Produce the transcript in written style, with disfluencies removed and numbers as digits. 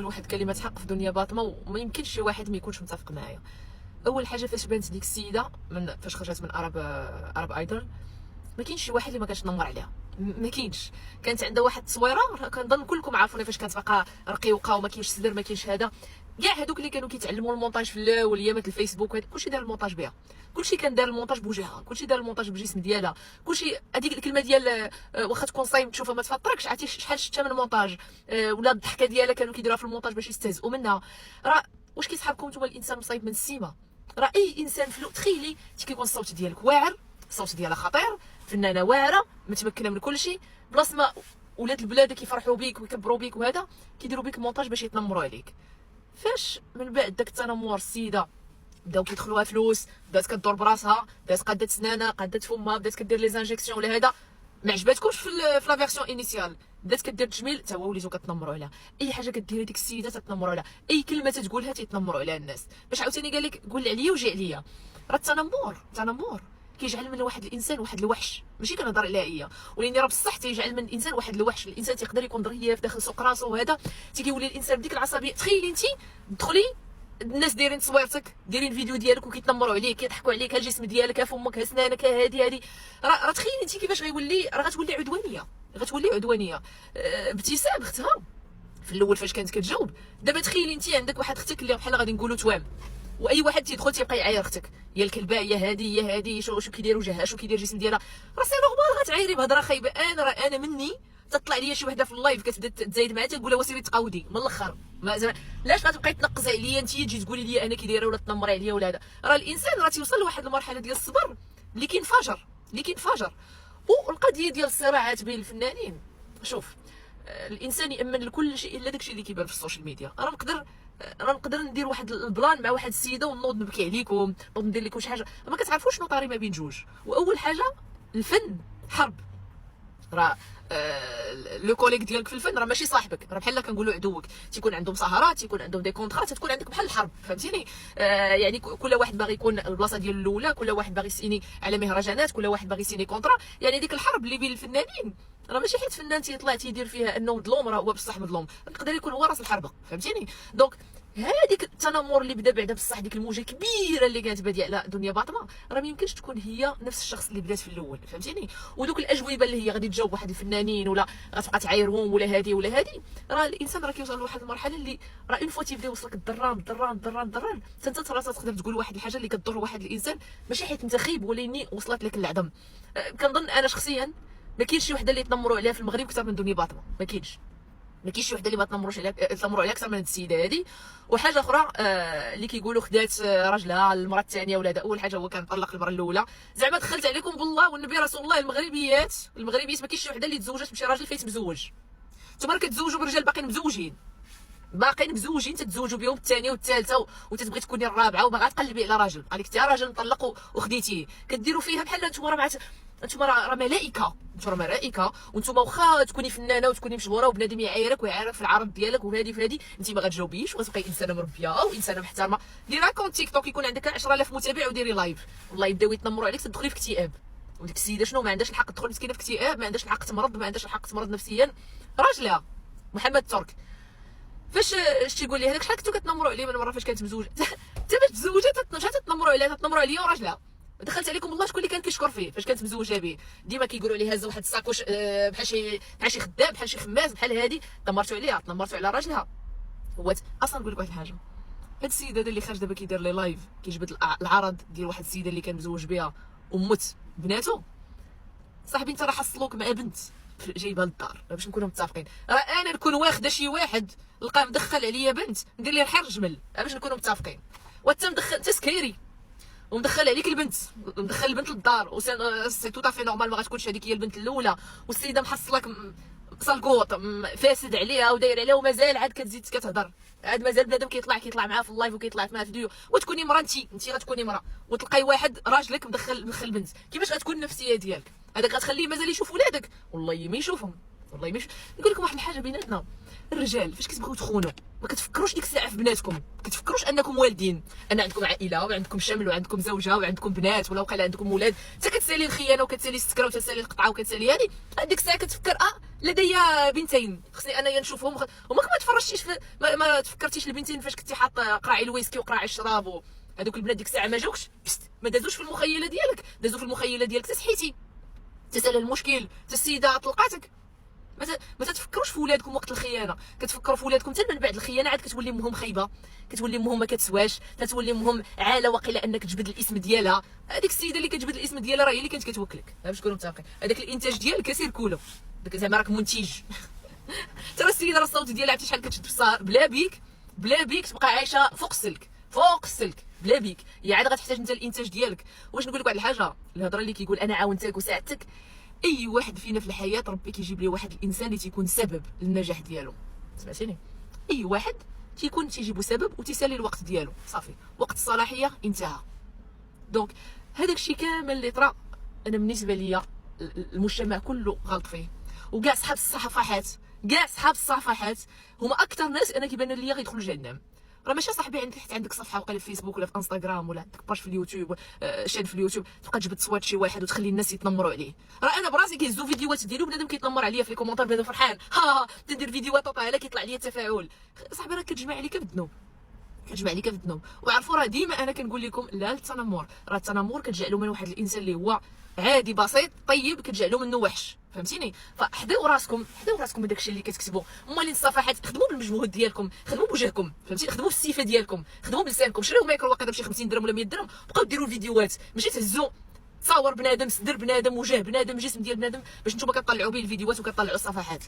نقول واحد كلمه حق في دنيا باطمه، وما يمكنش شي واحد ما يكونش متفق معايا. اول حاجه فاش بانت ديك السيده فاش خرجت من ارب ايدل، ما كاينش شي واحد اللي ما كانش نمر عليها، ما كاينش. كانت عندها واحد التصويره كنظن كلكم عارفين فاش كانت باقا رقيقه وما كاينش صدر ما كاينش هذا. كاع هذوك اللي كانوا كيتعلموا المونتاج في الاول ايامات الفيسبوك كلشي دار المونتاج بها، كلشي كان دار المونتاج بوجهها، كلشي دار المونتاج بالجسم ديالها، كلشي. هذيك الكلمه ديال واخا تكون صايم تشوفها ما تفطركش، عرفتي شحال شفتها من المونتاج، ولا الضحكه ديالها كانوا كيديروها في المونتاج باش يستهزئوا منها. راه واش كيصحابكم نتوما الانسان مصايب من السيما؟ راه اي انسان تخيلي كيكون الصوت ديالك واعر، الصوت ديالها خطير، فنانه واعره متمكنه من كل شيء، بلاص ما ولاد البلاد كيفرحوا بيك ويكبروا بيك وهذا كيديروا بيك مونتاج باش يتنمروا عليك. فاش من بعد داك التنمر السيده بداو كيدخلوها فلوس، بدات كدور براسها، بدات قادت سنانها، قادت فمها، بدات كدير لي زانجيكسيون ولا هذا، ما عجباتكمش في لا فيرسيون انيسيال، بدات كدير تجميل تا هو وليتو كتنمروا عليها. اي حاجه كديرها ديك السيده تتنمروا عليها، اي كلمه تتقولها تيتنمروا عليها الناس. باش عاوتاني قال لك قول عليا وجي عليا. راه التنمر كيجعل من واحد الانسان واحد الوحش، ماشي كنهضر عليها هي، ولكن راه بصح تيجعل من الانسان واحد الوحش. الانسان تيقدر يكون ظريف داخل سوق راسو وهذا، تيكيولي الانسان بديك العصبيه. تخيلي انت تدخلي الناس دايرين تصويرتك، دايرين فيديو ديالك وكيتنمروا عليك، كيضحكوا عليك، ها الجسم ديالك، ها فمك، ها سنانك، ها هادي راه تخيلي انت كيفاش غيولي. راه غتولي عدوانيه. ابتسام اختها في الاول فاش كانت كتجاوب، دابا تخيلي انت عندك واحد اختك اللي بحال غادي نقولوا توام، واي واحد تيدخل تيبقى يعاير اختك، يا الكلبه، يا هادي شو كيدير وجهها، شو كيدير الجسم ديالها. راه سي نورمال غتعايري بهضره خايبه. انا مني تطلع ليا شي وحده في اللايف كتبدا تزايد معايا تنقول لها وسيري تقاودي من الاخر. لاش غتبقاي تنقزي عليا انت تجي تقولي لي انا كي دايره ولا تنمري عليا ولا هذا؟ راه الانسان راه تيوصل لواحد المرحله ديال الصبر اللي كينفجر. والقضيه ديال الصراعات بين الفنانين، شوف الانسان يامن لكل شيء الا داكشي اللي كيبان في السوشيال ميديا. راه نقدر ندير واحد البلان مع واحد السيده ونوض نبكي عليكم، نوض ندير لكم شي حاجه، ما كتعرفوش شنو طاري ما بين جوج. واول حاجه الفن حرب. راه لو كوليك ديالك في الفن راه ماشي صاحبك، راه بحال كنقولوا عدوك. تيكون عندهم سهرات، تيكون عندهم دي كونطرات، تكون عندك بحال الحرب، فهمتيني؟ يعني كل واحد باغي يكون البلاصه ديال الاولى، كل واحد باغي يسيني على مهرجانات، كل واحد باغي يسيني كونطرا. يعني ديك الحرب اللي بين الفنانين راه ماشي حيت فنان تيطلع تيدير فيها انه مظلوم راه هو بصح مظلوم، يقدر يكون هو راس الحربه، فهمتيني؟ دونك هذيك التنمر اللي بدا بعدا بصح ديك الموجه كبيره اللي كانت باديه على دنيا باطمه، راه ما يمكنش تكون هي نفس الشخص اللي بدات في الاول، فهمتيني؟ ودوك الاجوبه اللي هي غادي تجاوب واحد الفنانين ولا غتبقى تعايرهم ولا هادي، راه الانسان راه كيوصل لواحد المرحله اللي راه اون فوا تيبدا يوصلك الضران حتى انت راسك تقدر تقول واحد الحاجه اللي كتضر واحد الانسان، ماشي حيت انت خايب ولكن وصلت لك العدم. كنظن انا شخصيا ما كاينش شي وحده اللي تنمروا عليها في المغرب اكثر من دنيا باطمه، ما كاينش شي وحده اللي ما تنمروا عليها اكثر من هاد السيده هذه. وحاجه اخرى اللي كيقولوا خدات راجلها المره الثانيه ولا اول حاجه هو كان طلق المره الاولى. زعما دخلت عليكم بالله والنبي رسول الله، المغربيات ما كاينش شي وحده اللي تزوجت بشي راجل فايت مزوج. نتوما كتزوجوا برجال باقيين مزوجين تتزوجوا بهم الثانيه والثالثه وتتبغي تكوني الرابعه وباغا تقلبي على راجل، قالك انت راجل مطلق وخديتيه، كديروا فيها بحال نتوما راه انتم راه ملائكه، وانتم واخا تكوني فنانه وتكوني مشهوره وبنادم يعايرك ويعايرك في العرض ديالك وهادي في هادي، انت ما غتجاوبيش وغتبقاي انسانه مربيه وانسانه محترمه. ديري كونت تيك توك يكون عندك 10000 متابع وديري لايف، والله يبداو يتنمروا عليك تدخلي في اكتئاب. وديك السيده شنو ما عندهاش الحق تدخل مسكينه في اكتئاب، ما عندهاش الحق تمرض، ما عندهاش الحق تمرض نفسيا. راجلها محمد ترك فاش تيقول لي هذاك شحال كنتو كتنمروا عليه من مره فاش كانت مزوجه حتى باش تزوجت تتنمروا عليا وراجلها. دخلت عليكم والله شكون اللي كان كيشكر فيه فاش كانت مزوجه به، ديما كيقولوا لي هازه واحد الساكوش بحال شي خدام، بحال شي خماس، بحال هادي. تنمرتوا على راجلها. هو اصلا نقول لك واحد الحاجه، هاد السيد هذا اللي خرج دابا كيدير لي لايف كيجبد العرض ديال واحد السيده اللي كان مزوج بها ومت بناته، صاحبي انت راه حصلوك مع بنت جايبها للدار باش نكونوا متفقين. راه انا نكون واخده شي واحد لقى مدخل عليا بنت ندير ليه الحر جمل باش نكونوا متفقين، وانت مدخل انت سكيري ومدخل عليك البنت، مدخل البنت للدار سي تو طافي نورمال، ما غتكونش هذيك هي البنت الاولى والسيده محصلك صالكوط فاسد عليها وداير عليها ومازال عاد كتزيد كتهضر، عاد مازال بنادم كيطلع معاها في اللايف وكيطلع معاها في الفيديو. وتكوني مرا انت غتكوني مرا وتلقاي واحد راجلك مدخل بنت، كيفاش غتكون النفسيه ديالك؟ هذاك غتخليه مازال يشوف ولادك؟ والله ما يشوفهم، نقول لكم واحد الحاجه بيناتنا، الرجال فاش كتبغيو تخونوا ما كتفكروش ديك الساعه في بناتكم، كتفكروش انكم والدين، ان عندكم عائله وعندكم شمل وعندكم زوجه وعندكم بنات، ولا وقيلا عندكم ولاد. حتى كتسالي الخيانه وكتسالي السكره وكتسالي القطعه وكتسالي هذه، ديك الساعه كتفكر لدي بنتين خصني انايا نشوفهم وما تفرجتيش ما تفكرتيش البنتين فاش كنتي حاط قراعي الويسكي وقراعي الشراب هذوك البنات ديك الساعه ما جاوكش، ما دازوش في المخيله ديالك، دازو في المخيله ديالك تسحيتي تسال المشكل السيده طلقاتك. ما تفكروش في ولادكم وقت الخيانه، كتفكروا في ولادكم حتى من بعد الخيانه عاد كتولي امهم خايبه، كتولي امهم ما كتسواش، تتولي امهم عاله وقيله انك تجبد الاسم ديالها. هذيك السيده اللي كتجبد الاسم ديالها راه هي اللي كانت كتوكلك، باش نكونوا متفقين. هذاك الانتاج ديالك سير كولو داك زعما راك منتج ترى السيده راه الصوت ديالها عرفتي شحال كتشد في الصهر بلا بيك تبقى عايشه فوق السلك بلا بيك. هي عاد غتحتاج انت الانتاج ديالك. واش نقول لك واحد الحاجه، الهضره اللي كيقول انا عاونتك وساعدتك، اي واحد فينا في الحياه ربي كيجيب ليه واحد الانسان اللي تيكون سبب للنجاح ديالو، سمعتيني؟ اي واحد تيجيبو سبب وتيسالي الوقت ديالو، صافي وقت الصلاحيه انتهى. دونك هذاك الشيء كامل اللي طرا انا بالنسبه ليا المجتمع كله غلط فيه، وكاع صحاب الصفحات هما اكثر ناس انا كيبان ليا غيدخلوا جهنم. راه ماشي صاحبي عندك حتى عندك صفحه وقيله في فيسبوك ولا في انستغرام ولا عندك باج في اليوتيوب شاد في اليوتيوب تبقى تجبد صوات شي واحد وتخلي الناس يتنمروا عليه. راه انا براسي كيهزوا فيديوهات ديالو بنادم كيتنمر عليا في الكومونتير، بنادم فرحان تندير فيديوهات طالعه كيطلع لي التفاعل. صاحبي راه كتجمع عليك بالذنوب. وعرفوا راه ديما انا كنقول لكم لا التنمر، راه التنمر كتجعلوا من واحد الانسان اللي هو عادي بسيط طيب كتجعلوا منه وحش، فهمتيني؟ فحداو راسكم بداك الشيء اللي كتكتبوا. مالين الصفحات خدموا بالمجهود ديالكم، خدموا بوجهكم، فهمتيني؟ خدموا بالسيفه ديالكم، خدموا بلسانكم، شريو مايكرو واقيلا بشي 50 درهم ولا 100 درهم، بقاو ديروا الفيديوهات، ماشي تهزوا تصاور بنادم صدر بنادم وجه بنادم جسم ديال بنادم باش نتوما كطلعوا به الفيديوهات وكطلعوا الصفحات.